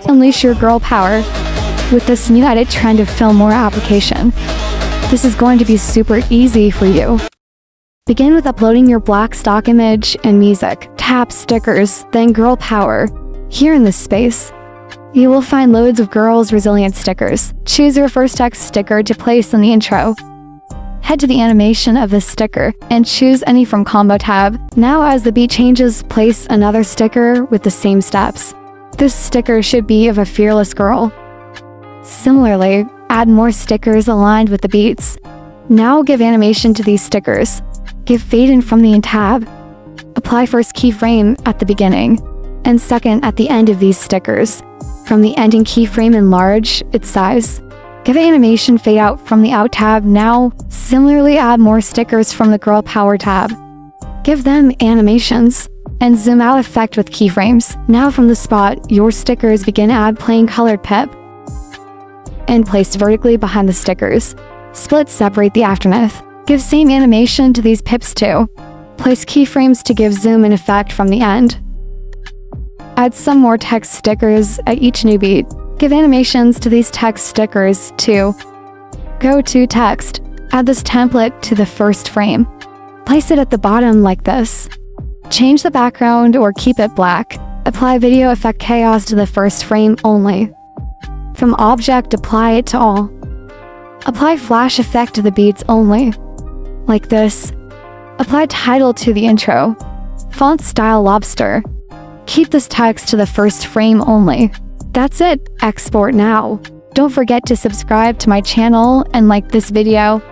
Unleash your girl power with this new edit trend of Filmora application. This is going to be super easy for you. Begin with uploading your black stock image and music. Tap stickers, then girl power. Here in this space, you will find loads of girls resilient stickers. Choose your first text sticker to place in the intro. Head to the animation of this sticker and choose any from combo tab. Now as the beat changes, place another sticker with the same steps. This sticker should be of a fearless girl. Similarly, add more stickers aligned with the beats. Now give animation to these stickers. Give fade in from the in tab. Apply first keyframe at the beginning, and second at the end of these stickers. From the ending keyframe, enlarge its size. Give animation fade out from the out tab. Now, similarly add more stickers from the girl power tab. Give them animations, and zoom out effect with keyframes. Now from the spot, your stickers begin add plain colored pip, and placed vertically behind the stickers. Split separate the aftermath. Give same animation to these pips too. Place keyframes to give zoom in effect from the end. Add some more text stickers at each new beat. Give animations to these text stickers too. Go to text. Add this template to the first frame. Place it at the bottom like this. Change the background or keep it black. Apply video effect chaos to the first frame only. From object, apply it to all. Apply flash effect to the beats only. Like this. Apply title to the intro. Font style lobster. Keep this text to the first frame only. That's it. Export now. Don't forget to subscribe to my channel and like this video.